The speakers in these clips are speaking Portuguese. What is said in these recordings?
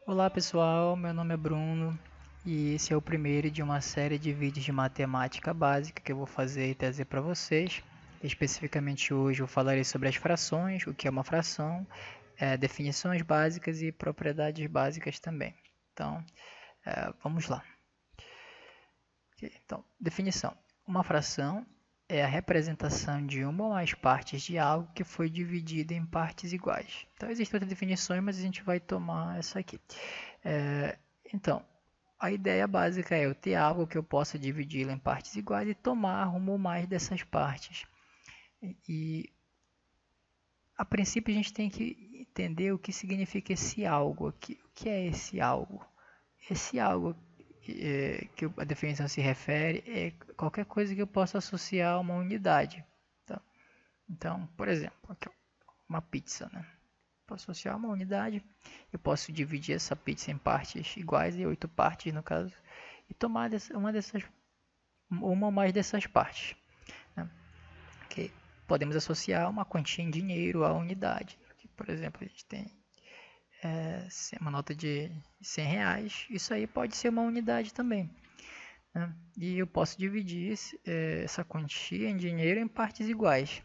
Olá pessoal, meu nome é Bruno e esse é o primeiro de uma série de vídeos de matemática básica que eu vou fazer e trazer para vocês. Especificamente hoje eu falarei sobre as frações, o que é uma fração, definições básicas e propriedades básicas também. Então, vamos lá. Então, definição. Uma fração é a representação de uma ou mais partes de algo que foi dividido em partes iguais. Então, existem outras definições, mas a gente vai tomar essa aqui. É, então, a ideia básica é eu ter algo que eu possa dividi-lo em partes iguais e tomar uma ou mais dessas partes. E a princípio a gente tem que entender o que significa esse algo aqui. O que é esse algo? Esse algo que a definição se refere é qualquer coisa que eu possa associar a uma unidade. Tá? Então, por exemplo, aqui, uma pizza, né? Posso associar uma unidade, eu posso dividir essa pizza em partes iguais, e 8 partes no caso, e tomar uma ou mais dessas partes. Né? Okay. Podemos associar uma quantia em dinheiro à unidade. Por exemplo, a gente tem uma nota de 100 reais, isso aí pode ser uma unidade também. Né? E eu posso dividir essa quantia em dinheiro em partes iguais.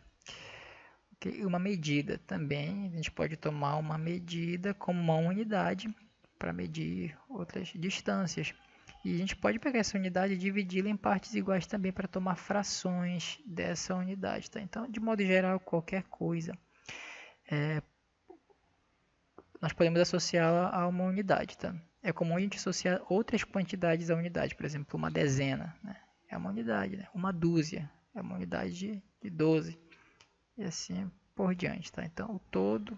Okay? Uma medida também, a gente pode tomar uma medida como uma unidade para medir outras distâncias. E a gente pode pegar essa unidade e dividi-la em partes iguais também para tomar frações dessa unidade. Tá? Então, de modo geral, qualquer coisa nós podemos associá-la a uma unidade. Tá? É comum a gente associar outras quantidades à unidade, por exemplo, uma dezena, né? É uma unidade, né? Uma dúzia é uma unidade de 12 e assim por diante. Tá? Então, o todo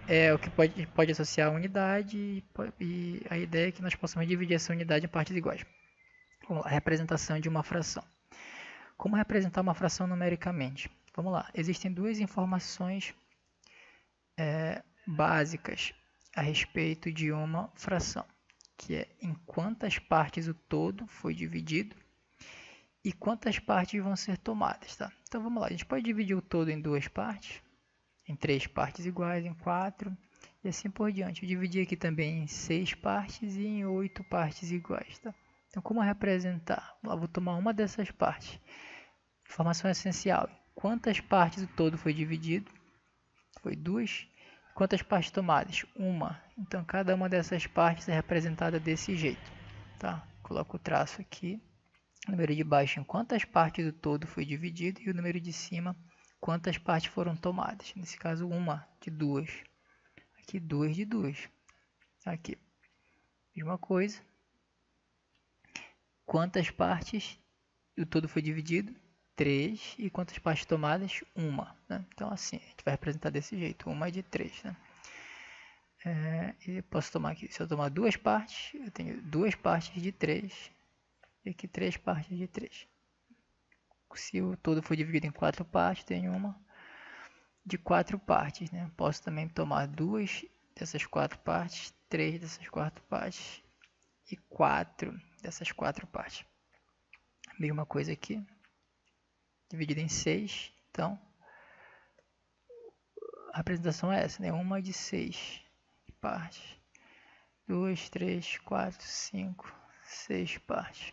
é o que pode associar a unidade e a ideia é que nós possamos dividir essa unidade em partes iguais. Vamos lá, representação de uma fração. Como representar uma fração numericamente? Vamos lá, existem duas informações básicas a respeito de uma fração, que é em quantas partes o todo foi dividido e quantas partes vão ser tomadas. Tá? Então vamos lá, a gente pode dividir o todo em duas partes, em três partes iguais, em quatro, e assim por diante. Eu dividi aqui também em 6 partes e em 8 partes iguais. Tá? Então, como representar? Eu vou tomar uma dessas partes. Informação essencial. Quantas partes o todo foi dividido? Foi 2. Quantas partes tomadas? Uma. Então, cada uma dessas partes é representada desse jeito. Tá? Coloco o traço aqui. O número de baixo em quantas partes do todo foi dividido e o número de cima quantas partes foram tomadas. Nesse caso, uma de duas. Aqui, duas de duas. Aqui, mesma coisa. Quantas partes o todo foi dividido? 3. E quantas partes tomadas? Uma. Né? Então, assim, a gente vai representar desse jeito. Uma de 3. Né? E posso tomar aqui. Se eu tomar duas partes, eu tenho duas partes de 3. E aqui 3 partes de 3. Se o todo for dividido em 4 partes, tenho uma de 4 partes. Né? Posso também tomar duas dessas 4 partes, 3 dessas 4 partes e 4 dessas 4 partes. Mesma coisa aqui, dividido em 6. Então, a representação é essa, né? Uma de 6 partes. 2, 3, 4, 5, 6 partes.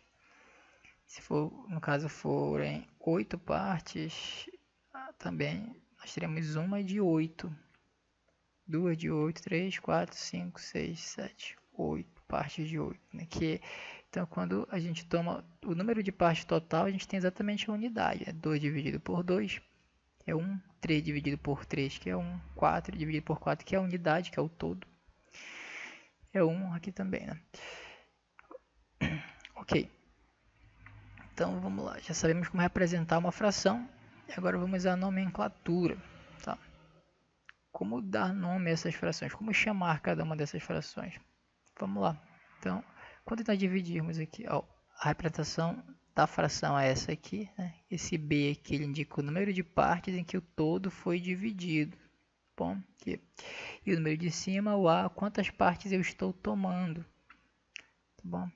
Se for, no caso forem 8 partes, também nós teremos uma de 8. 2 de 8, 3, 4, 5, 6, 7, 8 partes de 8. Né? Então, quando a gente toma o número de partes total, a gente tem exatamente a unidade. 2 dividido por 2 é 1, 3 dividido por 3, que é 1, 4 dividido por 4, que é a unidade, que é o todo. É 1 aqui também, né? Ok. Então, vamos lá. Já sabemos como representar uma fração. E agora vamos à nomenclatura. Tá? Como dar nome a essas frações? Como chamar cada uma dessas frações? Vamos lá. Então, quando nós dividirmos aqui, ó, a representação da fração é essa aqui. Né? Esse B aqui ele indica o número de partes em que o todo foi dividido. Bom, aqui. E o número de cima, o A, quantas partes eu estou tomando. Tá bom?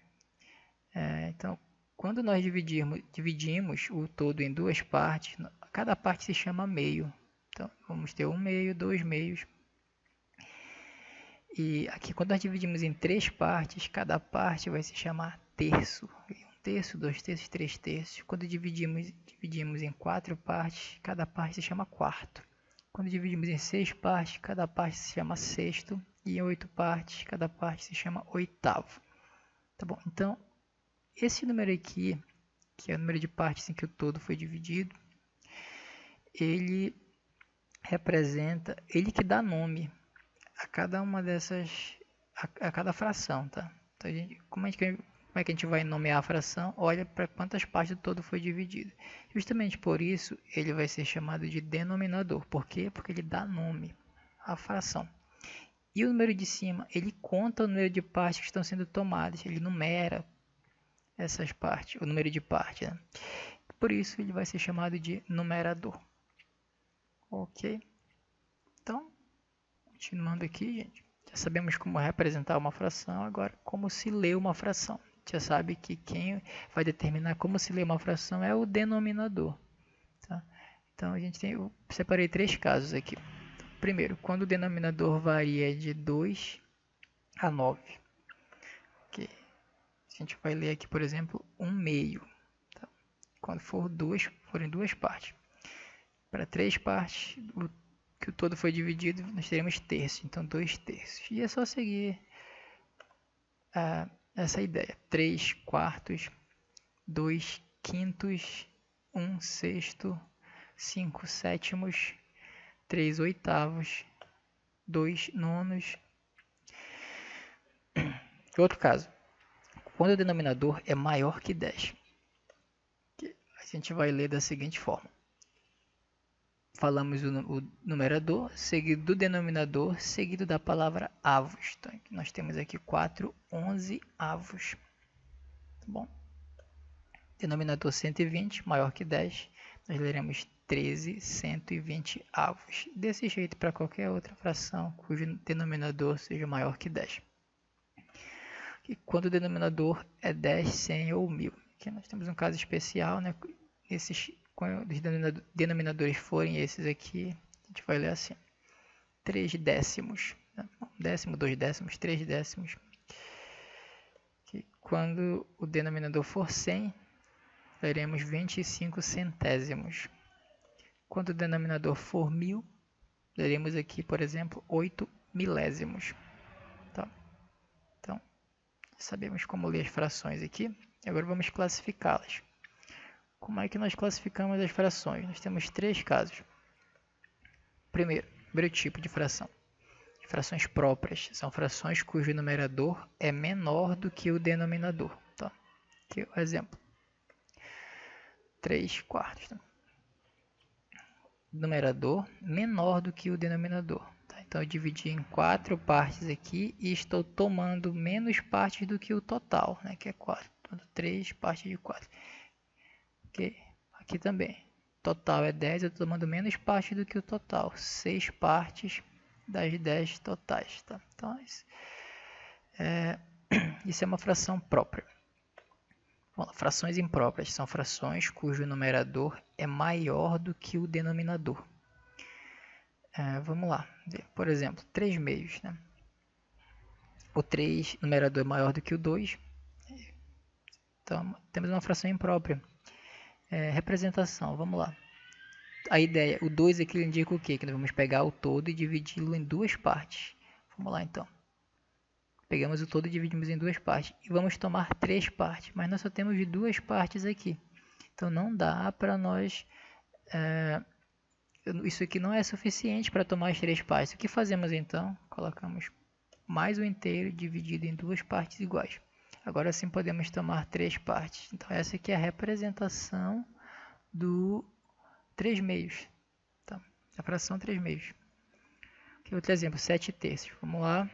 Então, quando nós dividimos o todo em duas partes, cada parte se chama meio. Então, vamos ter um meio, dois meios. E aqui, quando nós dividimos em 3 partes, cada parte vai se chamar terço. 1 terço, 2 terços, 3 terços. Quando dividimos em 4 partes, cada parte se chama quarto. Quando dividimos em 6 partes, cada parte se chama sexto. E em 8 partes, cada parte se chama oitavo. Tá bom? Então, esse número aqui, que é o número de partes em que o todo foi dividido, ele representa, ele que dá nome a cada uma dessas, a cada fração, tá? Então, como é que a gente vai nomear a fração? Olha para quantas partes do todo foi dividido. Justamente por isso, ele vai ser chamado de denominador. Por quê? Porque ele dá nome à fração. E o número de cima, ele conta o número de partes que estão sendo tomadas. Ele numera essas partes, o número de partes, né? Por isso, ele vai ser chamado de numerador. Ok? Então, continuando aqui, gente. Já sabemos como representar uma fração, agora como se lê uma fração. Já sabe que quem vai determinar como se lê uma fração é o denominador. Tá? Então eu separei 3 casos aqui. Primeiro, quando o denominador varia de 2 a 9. Okay. A gente vai ler aqui, por exemplo, 1 meio. Tá? Quando forem 2 partes. Para 3 partes, que o todo foi dividido, nós teremos terço, então 2 terços. E é só seguir essa ideia. 3 quartos, 2 quintos, 1 sexto, 5 sétimos, 3 oitavos, 2 nonos. Outro caso, quando o denominador é maior que 10, a gente vai ler da seguinte forma. Falamos o numerador, seguido do denominador, seguido da palavra avos. Então, nós temos aqui 4 11avos. Tá bom? Denominador 120, maior que 10, nós leremos 13 120avos. Desse jeito para qualquer outra fração cujo denominador seja maior que 10. E quando o denominador é 10, 100 ou 1000. Aqui nós temos um caso especial, né? Quando os denominadores forem esses aqui, a gente vai ler assim. 3 décimos, né? 1 décimo, 2 décimos, 3 décimos. E quando o denominador for 100, leremos 25 centésimos. Quando o denominador for 1000, leremos aqui, por exemplo, 8 milésimos. Tá? Então, sabemos como ler as frações aqui. Agora vamos classificá-las. Como é que nós classificamos as frações? Nós temos 3 casos. Primeiro tipo de fração. Frações próprias são frações cujo numerador é menor do que o denominador. Tá? Aqui o exemplo. 3 quartos. Tá? Numerador menor do que o denominador. Tá? Então eu dividi em 4 partes aqui e estou tomando menos partes do que o total, né? Que é 4. Então, 3 partes de 4. Okay. Aqui também. Total é 10, eu estou tomando menos partes do que o total. 6 partes das 10 totais. Tá? Então, isso é uma fração própria. Bom, frações impróprias são frações cujo numerador é maior do que o denominador. Vamos lá. Por exemplo, 3 meios. Né? O 3 numerador é maior do que o 2. Então, temos uma fração imprópria. Representação, vamos lá. A ideia, o 2 aqui indica o quê? Que nós vamos pegar o todo e dividi-lo em 2 partes. Vamos lá então. Pegamos o todo e dividimos em 2 partes. E vamos tomar 3 partes. Mas nós só temos 2 partes aqui. Então não dá para nós... isso aqui não é suficiente para tomar as 3 partes. O que fazemos então? Colocamos mais o inteiro dividido em 2 partes iguais. Agora sim podemos tomar 3 partes. Então essa aqui é a representação do 3 meios. Tá? A fração 3 meios. Aqui outro exemplo, 7 terços. Vamos lá.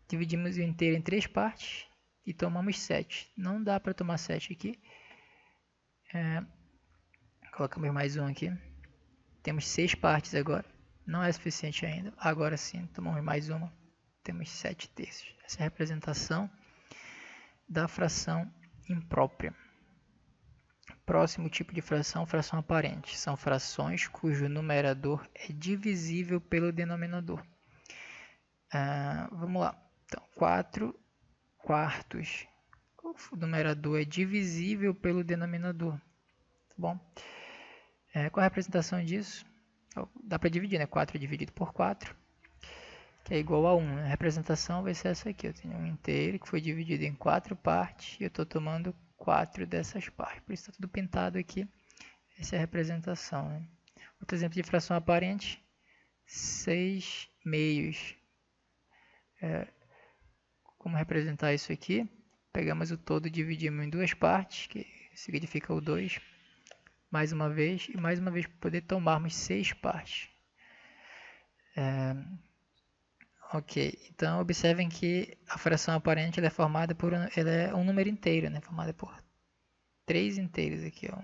Dividimos o inteiro em 3 partes e tomamos 7. Não dá para tomar 7 aqui. Colocamos mais um aqui. Temos 6 partes agora. Não é suficiente ainda. Agora sim, tomamos mais uma. Temos 7 terços. Essa é a representação da fração imprópria. Próximo tipo de fração, fração aparente. São frações cujo numerador é divisível pelo denominador. Vamos lá. Então, 4 quartos. O numerador é divisível pelo denominador. Tá bom? Qual a representação disso? Dá para dividir, né? 4 dividido por 4, que é igual a 1. A representação vai ser essa aqui. Eu tenho um inteiro que foi dividido em 4 partes e eu estou tomando 4 dessas partes. Por isso está tudo pintado aqui. Essa é a representação. Né? Outro exemplo de fração aparente, 6 meios. Como representar isso aqui? Pegamos o todo e dividimos em duas partes, que significa o 2. Mais uma vez, e mais uma vez para poder tomarmos 6 partes. Ok, então observem que a fração aparente ela é formada por ela é um número inteiro, né? Formada por 3 inteiros aqui, ó.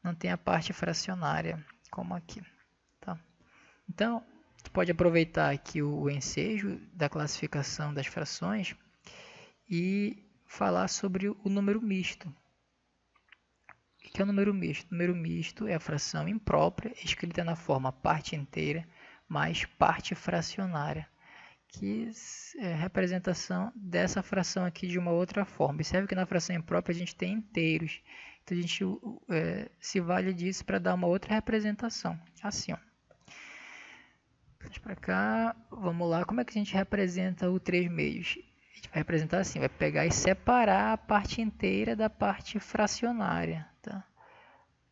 Não tem a parte fracionária como aqui, tá? Então, você pode aproveitar aqui o ensejo da classificação das frações e falar sobre o número misto. O que é o número misto? O número misto é a fração imprópria escrita na forma parte inteira mais parte fracionária, que é a representação dessa fração aqui de uma outra forma. Observe que na fração imprópria a gente tem inteiros, então a gente se vale disso para dar uma outra representação, assim, ó. Para cá, vamos lá, como é que a gente representa o 3 meios? A gente vai representar assim, vai pegar e separar a parte inteira da parte fracionária, tá?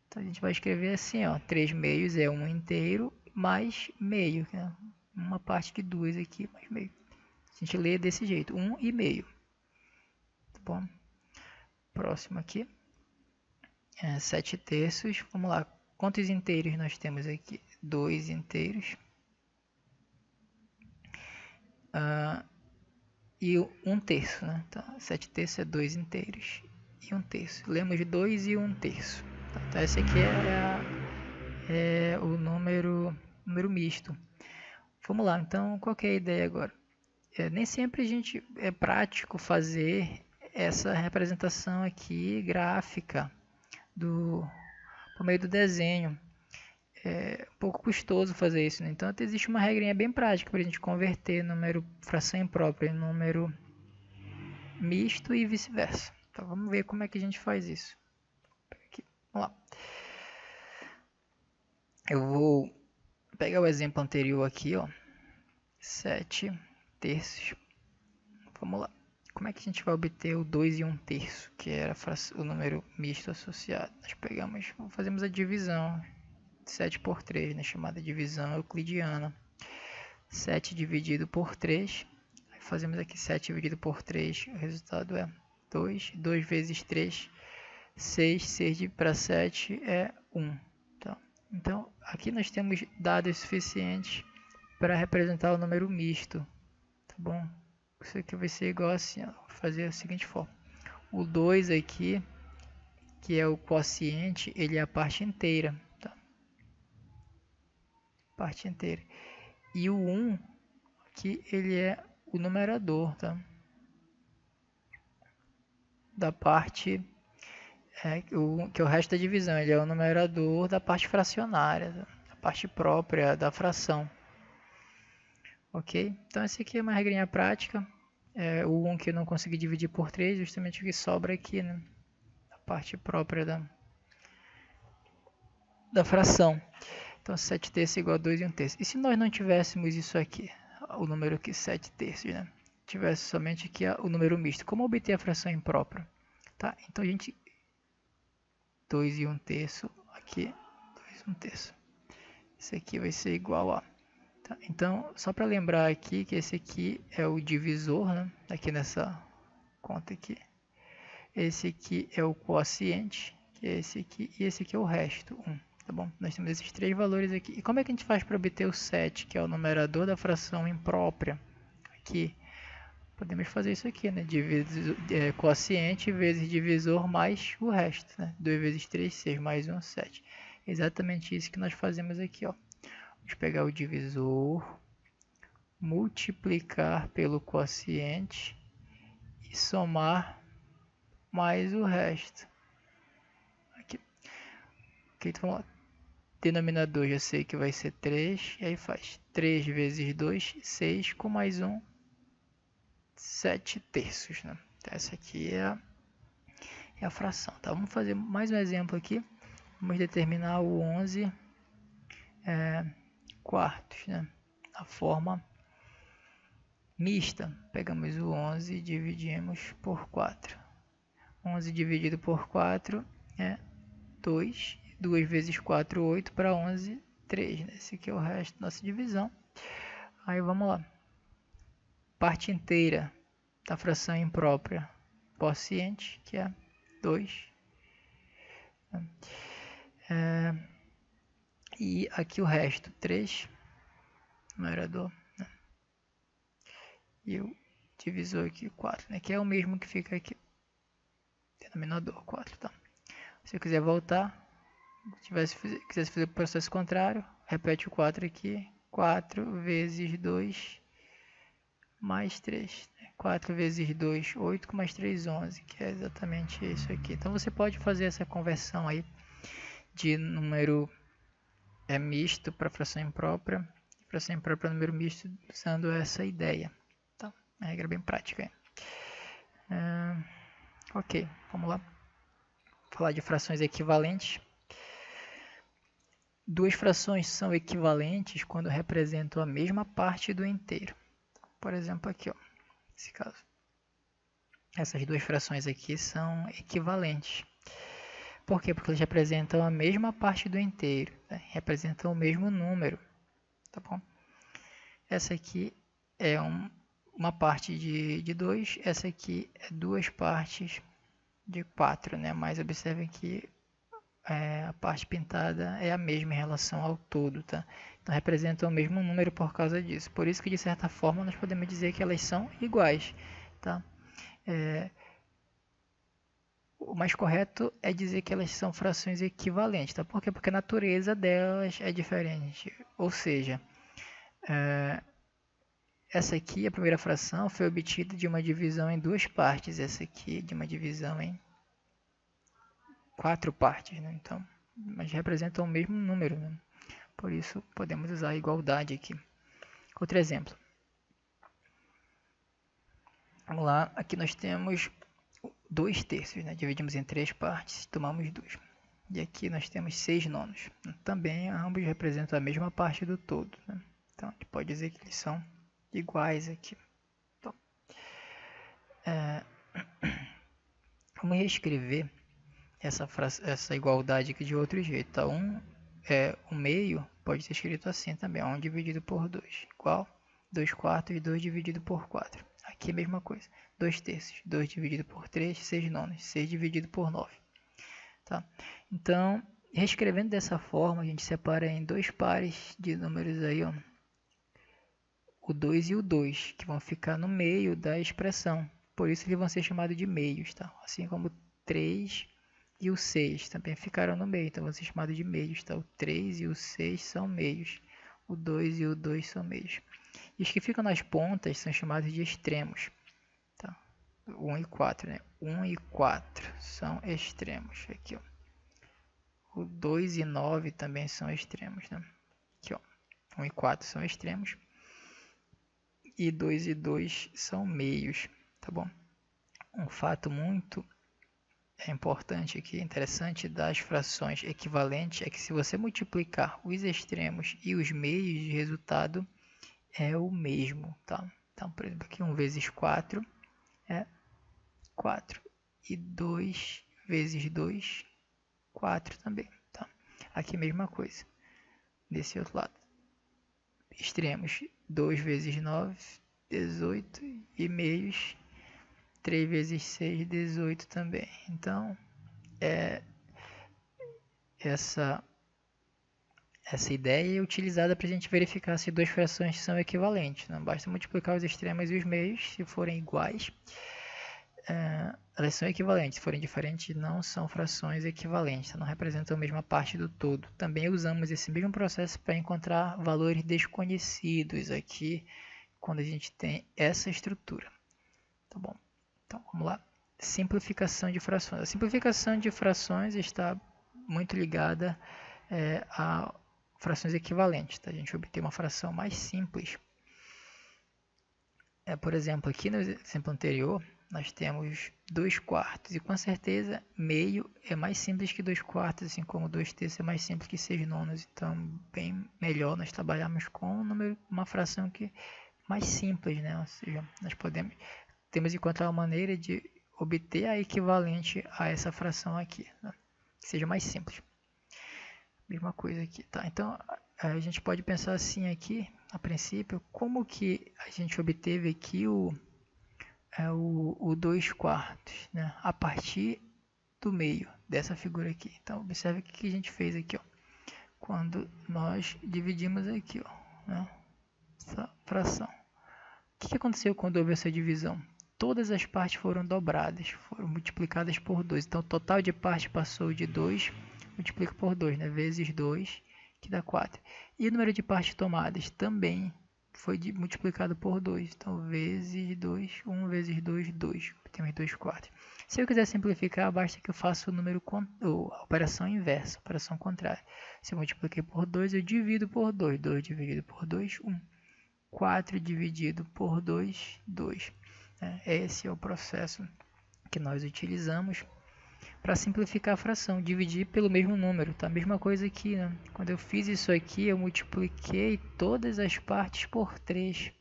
Então a gente vai escrever assim, ó, 3 meios é 1 inteiro mais meio, né? Uma parte de 2 aqui, mais meio. A gente lê desse jeito, 1 e meio. Tá bom? Próximo aqui. 7 terços. Vamos lá. Quantos inteiros nós temos aqui? 2 inteiros. E 1 terço, né? Então, 7 terços é 2 inteiros e 1 terço. Lemos 2 e 1 terço. Então, esse aqui é o número misto. Vamos lá, então, qual que é a ideia agora? Nem sempre a gente é prático fazer essa representação aqui gráfica por meio do desenho. É um pouco custoso fazer isso, né? Então existe uma regrinha bem prática para a gente converter número fração imprópria em número misto e vice-versa. Então vamos ver como é que a gente faz isso. Aqui, vamos lá. Eu vou pegar o exemplo anterior aqui, ó. 7 terços. Vamos lá. Como é que a gente vai obter o 2 e 1 terço, que era o número misto associado? Nós fazemos a divisão. 7 por 3, né, chamada divisão euclidiana. 7 dividido por 3. Fazemos aqui 7 dividido por 3. O resultado é 2. 2 vezes 3, 6. 6 para 7 é 1. Tá? Então, aqui nós temos dados suficientes para representar o número misto. Tá bom? Isso aqui vai ser igual assim, ó. Vou fazer da seguinte forma. O 2 aqui, que é o quociente, ele é a parte inteira. Tá? Parte inteira. E o 1, que ele é o numerador, tá? Da parte que é o resto da divisão, ele é o numerador da parte fracionária, da parte própria da fração. Ok? Então essa aqui é uma regrinha prática. O 1 que eu não consegui dividir por 3, justamente o que sobra aqui, né? A parte própria da fração. Então 7 terços é igual a 2 e 1 terço. E se nós não tivéssemos isso aqui, o número aqui 7 terços, né? Tivesse somente aqui o número misto, como obter a fração imprópria? Tá? Então a gente 2 e 1 terço, aqui 2 e 1 terço. Esse aqui vai ser igual a... Tá? Então, só para lembrar aqui que esse aqui é o divisor, né? Aqui nessa conta aqui. Esse aqui é o quociente, que é esse aqui, e esse aqui é o resto, 1. Tá bom? Nós temos esses três valores aqui. E como é que a gente faz para obter o 7, que é o numerador da fração imprópria? Aqui. Podemos fazer isso aqui, né? Quociente vezes divisor mais o resto, né? 2 vezes 3, 6, mais 1, 7. Exatamente isso que nós fazemos aqui, ó. Vamos pegar o divisor, multiplicar pelo quociente e somar mais o resto. Aqui. Ok, então vamos lá. Denominador já sei que vai ser 3, e aí faz 3 vezes 2, 6, com mais 1, 7 terços, né? Então, essa aqui é a fração, tá? Vamos fazer mais um exemplo aqui. Vamos determinar o 11 quartos, né? A forma mista. Pegamos o 11 e dividimos por 4. 11 dividido por 4 é 2. 2 vezes 4, 8, para 11, 3. Né? Esse aqui é o resto da nossa divisão. Aí vamos lá. Parte inteira da fração imprópria quociente, que é 2. E aqui o resto, 3, numerador. Né? E o divisor aqui, 4, né? Que é o mesmo que fica aqui. Denominador, 4, tá? Se eu quiser voltar, quisesse fazer o processo contrário, repete o 4 aqui. 4 vezes 2 mais 3. 4 vezes 2, 8, com mais 3, 11, que é exatamente isso aqui. Então você pode fazer essa conversão aí de número misto para fração imprópria, fração imprópria para número misto, usando essa ideia. Tá? Uma regra bem prática. Ok, vamos lá. Falar de frações equivalentes. Duas frações são equivalentes quando representam a mesma parte do inteiro. Por exemplo, aqui, ó, nesse caso. Essas duas frações aqui são equivalentes. Por quê? Porque elas representam a mesma parte do inteiro, né? Representam o mesmo número, tá bom? Essa aqui é uma parte de 2, essa aqui é duas partes de 4, né? Mas observem que a parte pintada é a mesma em relação ao todo, tá? Então representam o mesmo número por causa disso. Por isso que de certa forma nós podemos dizer que elas são iguais, tá? O mais correto é dizer que elas são frações equivalentes, tá? Por quê? Porque a natureza delas é diferente. Ou seja, essa aqui, a primeira fração, foi obtida de uma divisão em duas partes. Essa aqui de uma divisão em 4 partes, né? Então, mas representam o mesmo número, né? Por isso, podemos usar a igualdade aqui. Outro exemplo. Vamos lá, aqui nós temos 2 terços, né? Dividimos em 3 partes, tomamos 2. E aqui nós temos 6 nonos. Também ambos representam a mesma parte do todo, né? Então, a gente pode dizer que eles são iguais aqui. Então, vamos reescrever essa igualdade aqui de outro jeito. Tá? O meio pode ser escrito assim também, 1 dividido por 2, igual 2 quartos e 2 dividido por 4. Aqui é a mesma coisa, 2 terços, 2 dividido por 3, 6 nonos, 6 dividido por 9. Tá? Então, reescrevendo dessa forma, a gente separa em dois pares de números aí, ó, o 2 e o 2, que vão ficar no meio da expressão. Por isso eles vão ser chamados de meios, tá? Assim como o 3 e o 6 também ficaram no meio, então vão ser chamados de meios, tá? O 3 e o 6 são meios, o 2 e o 2 são meios. E os que ficam nas pontas são chamados de extremos, tá? 1 e 4, né? 1 e 4 são extremos, aqui, ó. O 2 e 9 também são extremos, né? Aqui, ó. 1 e 4 são extremos. E 2 e 2 são meios, tá bom? Um fato muito importante aqui, interessante das frações equivalentes é que se você multiplicar os extremos e os meios de resultado é o mesmo, tá? Então, por exemplo, aqui 1 vezes 4 é 4 e 2 vezes 2, 4 também, tá? Aqui mesma coisa, desse outro lado. Extremos, 2 vezes 9, 18 e meios, 3 vezes 6, 18 também. Então, essa ideia é utilizada para a gente verificar se duas frações são equivalentes. Não basta multiplicar os extremos e os meios, se forem iguais, elas são equivalentes. Se forem diferentes, não são frações equivalentes, não representam a mesma parte do todo. Também usamos esse mesmo processo para encontrar valores desconhecidos aqui, quando a gente tem essa estrutura. Tá bom? Então, vamos lá. Simplificação de frações. A simplificação de frações está muito ligada frações equivalentes, tá? A gente obter uma fração mais simples. Por exemplo, aqui no exemplo anterior, nós temos 2 quartos, e com certeza meio é mais simples que 2 quartos, assim como 2 terços é mais simples que 6 nonos. Então, bem melhor nós trabalharmos com um número, uma fração que mais simples, né? Ou seja, nós temos que encontrar uma maneira de obter a equivalente a essa fração aqui, né? Que seja mais simples. Mesma coisa aqui, tá? Então, a gente pode pensar assim aqui, a princípio, como que a gente obteve aqui o 2 quartos, né? A partir do meio dessa figura aqui. Então, observe o que a gente fez aqui, ó. Quando nós dividimos aqui, ó, né? Essa fração. O que aconteceu quando houve essa divisão? Todas as partes foram dobradas, foram multiplicadas por 2. Então, o total de partes passou de 2, multiplica por 2, né? Vezes 2, que dá 4. E o número de partes tomadas também foi multiplicado por 2. Então, vezes 2, 1 vezes 2, 2. Temos 2 quartos. Se eu quiser simplificar, basta que eu faça o número, a operação inversa, a operação contrária. Se eu multipliquei por 2, eu divido por 2. 2 dividido por 2, 1. 4 dividido por 2, 2. Esse é o processo que nós utilizamos para simplificar a fração, dividir pelo mesmo número. Tá? A mesma coisa aqui, né? Quando eu fiz isso aqui, eu multipliquei todas as partes por 3.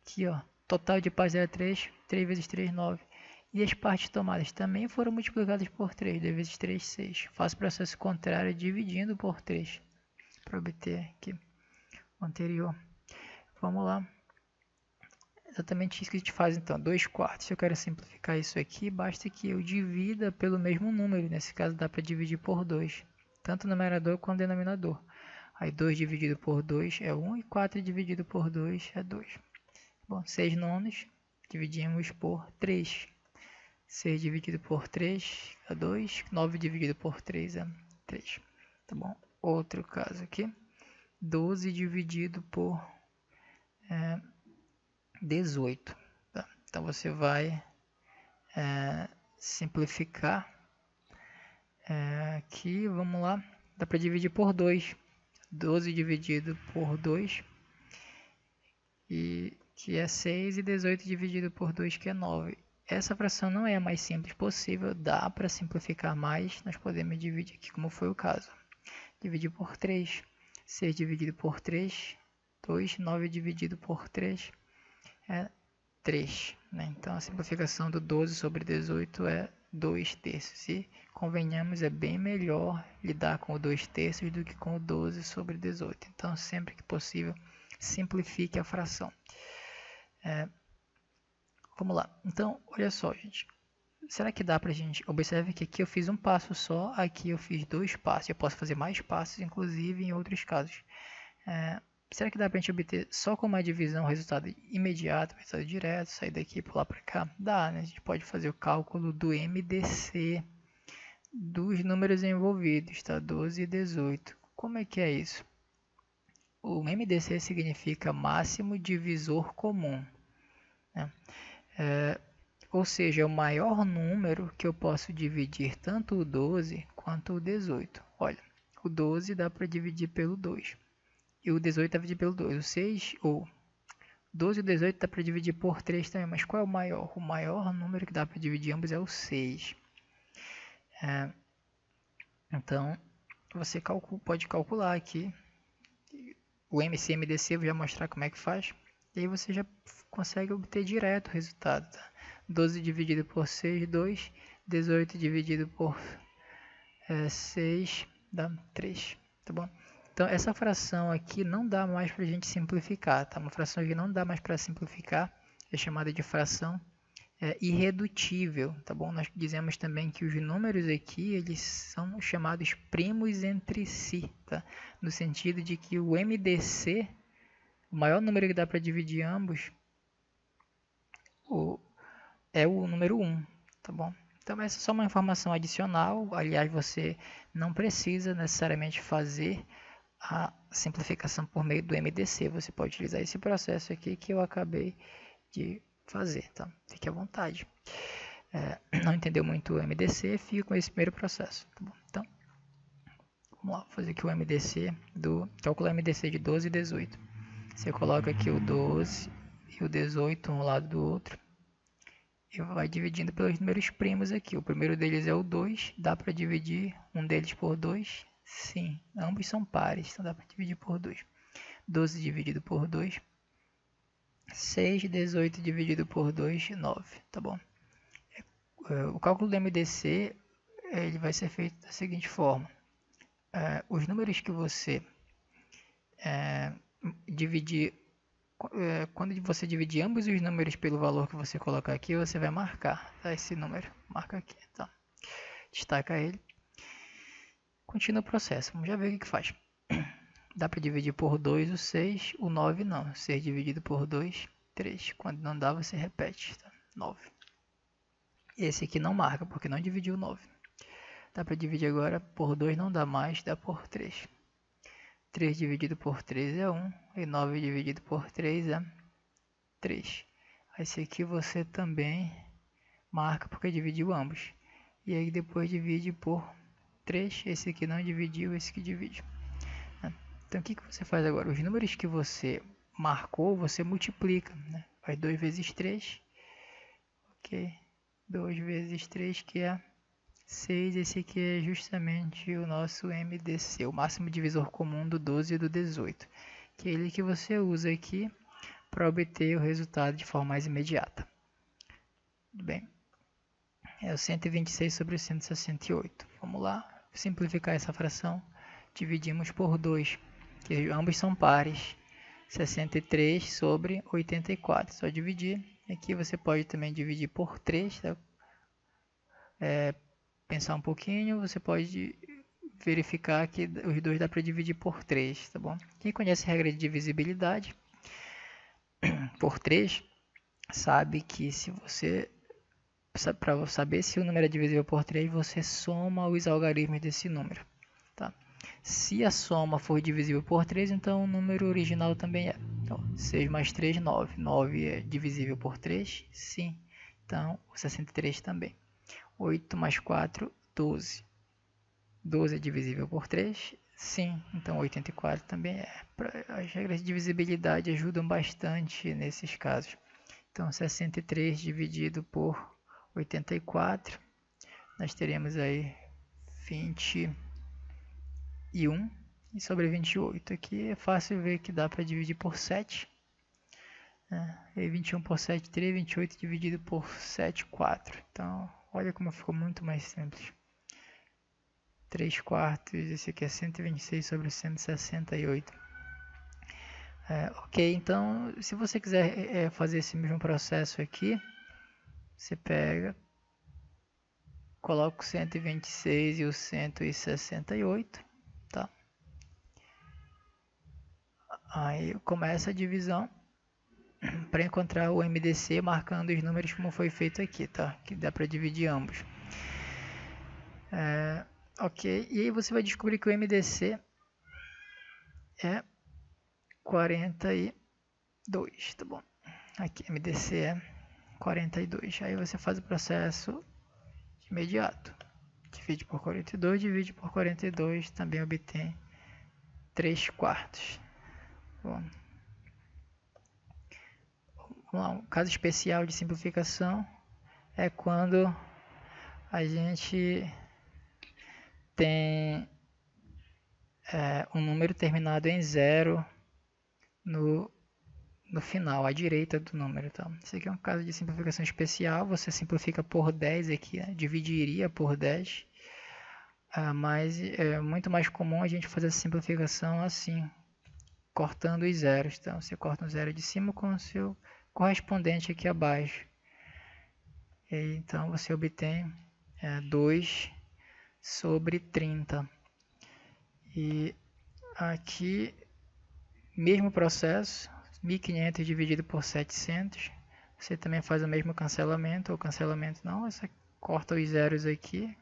Aqui, ó, total de partes era 3, 3 vezes 3, 9. E as partes tomadas também foram multiplicadas por 3, 2 vezes 3, 6. Faço o processo contrário dividindo por 3, para obter aqui o anterior. Vamos lá. Exatamente isso que a gente faz então, 2 quartos. Se eu quero simplificar isso aqui, basta que eu divida pelo mesmo número. Nesse caso dá para dividir por 2, tanto o numerador quanto o denominador. Aí 2 dividido por 2 é 1 e 4 dividido por 2 é 2. Bom, 6 nonos dividimos por 3. 6 dividido por 3 é 2, 9 dividido por 3 é 3. Tá bom? Outro caso aqui, 12 dividido por 18. Tá? Então você vai simplificar aqui, vamos lá, dá para dividir por 2. 12 dividido por 2, que é 6, e 18 dividido por 2, que é 9. Essa fração não é a mais simples possível, dá para simplificar mais, nós podemos dividir aqui como foi o caso. Dividir por 3, 6 dividido por 3, 2, 9 dividido por 3 é 3. Né? Então a simplificação do 12 sobre 18 é 2 terços. E convenhamos, é bem melhor lidar com o 2 terços do que com o 12 sobre 18. Então sempre que possível, simplifique a fração. Vamos lá. Então, olha só, gente. Será que dá pra gente... Observe que aqui eu fiz um passo só, aqui eu fiz 2 passos. Eu posso fazer mais passos, inclusive em outros casos. Será que dá pra gente obter só com uma divisão o resultado imediato, o resultado direto, sair daqui e pular para cá? Dá, né? A gente pode fazer o cálculo do MDC dos números envolvidos, tá? 12 e 18. Como é que é isso? O MDC significa máximo divisor comum, né? Ou seja, é o maior número que eu posso dividir tanto o 12 quanto o 18. Olha, o 12 dá para dividir pelo 2. E o 18 dá para dividir pelo 2. O 6, ou 12 e o 18 dá para dividir por 3 também. Mas qual é o maior? O maior número que dá para dividir ambos é o 6. Então, você pode calcular aqui. O MCMDC eu vou já mostrar como é que faz. E aí você já consegue obter direto o resultado. Tá? 12 dividido por 6, 2. 18 dividido por 6 dá 3. Tá bom? Então, essa fração aqui não dá mais para a gente simplificar. Tá? Uma fração que não dá mais para simplificar é chamada de fração irredutível. Tá bom? Nós dizemos também que os números aqui eles são chamados primos entre si. Tá? No sentido de que o MDC, o maior número que dá para dividir ambos, é o número 1. Tá bom? Então, essa é só uma informação adicional. Aliás, você não precisa necessariamente fazer a simplificação por meio do MDC. Você pode utilizar esse processo aqui que eu acabei de fazer. Tá? Fique à vontade. Não entendeu muito o MDC, fica com esse primeiro processo. Tá bom? Então, Vamos lá, fazer aqui o MDC calcular o MDC de 12 e 18. Você coloca aqui o 12 e o 18 um lado do outro e vai dividindo pelos números primos aqui. O primeiro deles é o 2, dá para dividir um deles por 2? Sim, ambos são pares, então dá para dividir por 2. 12 dividido por 2, 6, 18 dividido por 2, 9, tá bom? O cálculo do MDC ele vai ser feito da seguinte forma. Os números que você dividir, quando você dividir ambos os números pelo valor que você colocar aqui, você vai marcar, tá? Esse número, marca aqui, tá? Destaca ele. Continua o processo, vamos já ver o que faz. Dá para dividir por 2 o 6, o 9 não. 6 dividido por 2, 3. Quando não dá, você repete, tá? 9. Esse aqui não marca, porque não dividiu 9. Dá para dividir agora por 2, não dá mais, dá por 3. 3 dividido por 3 é 1, e 9 dividido por 3 é 3. Esse aqui você também marca porque dividiu ambos. E aí depois divide por 3, esse aqui não dividiu, esse que divide. Então o que você faz agora? Os números que você marcou, você multiplica, né? Faz 2 vezes 3, ok? 2 vezes 3 que é 6, esse aqui é justamente o nosso MDC, o máximo divisor comum do 12 e do 18, que é ele que você usa aqui para obter o resultado de forma mais imediata. Tudo bem? É o 126 sobre o 168. Vamos lá, simplificar essa fração. Dividimos por 2, que ambos são pares. 63 sobre 84. Só dividir. Aqui você pode também dividir por 3, tá? Pensar um pouquinho, você pode verificar que os dois dá para dividir por 3, tá bom? Quem conhece a regra de divisibilidade por 3, sabe que se você, para saber se o número é divisível por 3, você soma os algarismos desse número, tá? Se a soma for divisível por 3, então o número original também é. Então, 6 mais 3, 9. 9 é divisível por 3? Sim. Então, o 63 também. 8 mais 4, 12. 12 é divisível por 3? Sim. Então, 84 também é. As regras de divisibilidade ajudam bastante nesses casos. Então, 63 dividido por 84, nós teremos aí 21. E sobre 28 aqui é fácil ver que dá para dividir por 7. E 21 por 7, 3, 28 dividido por 7, 4. Então, olha como ficou muito mais simples. 3 quartos, esse aqui é 126 sobre 168. Ok, então, se você quiser fazer esse mesmo processo aqui, você pega, coloca o 126 e o 168, tá? Aí começa a divisão para encontrar o MDC marcando os números como foi feito aqui, tá? Que dá para dividir ambos. Ok, e aí você vai descobrir que o MDC é 42, tá bom? Aqui MDC é 42. Aí você faz o processo imediato. Divide por 42, divide por 42, também obtém 3 quartos. Bom, um caso especial de simplificação é quando a gente tem um número terminado em 0 no final, à direita do número. Então, esse aqui é um caso de simplificação especial. Você simplifica por 10 aqui, né? Dividiria por 10. Mas é muito mais comum a gente fazer essa simplificação assim, cortando os zeros. Então, você corta um zero de cima com o seu correspondente aqui abaixo. E, então, você obtém 2 sobre 30. E aqui, mesmo processo, 1500 dividido por 700. Você também faz o mesmo cancelamento, ou cancelamento não, você corta os zeros aqui,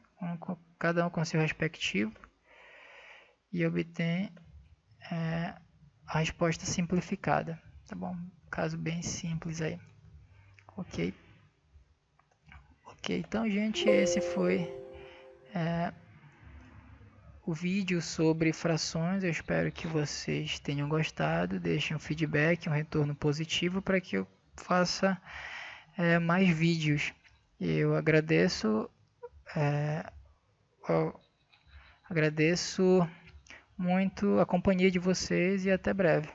cada um com seu respectivo, e obtém a resposta simplificada, tá bom? Caso bem simples aí. Ok, então gente, esse foi o vídeo sobre frações. Eu espero que vocês tenham gostado. Deixem um feedback, um retorno positivo para que eu faça mais vídeos. Eu agradeço, agradeço muito a companhia de vocês e até breve.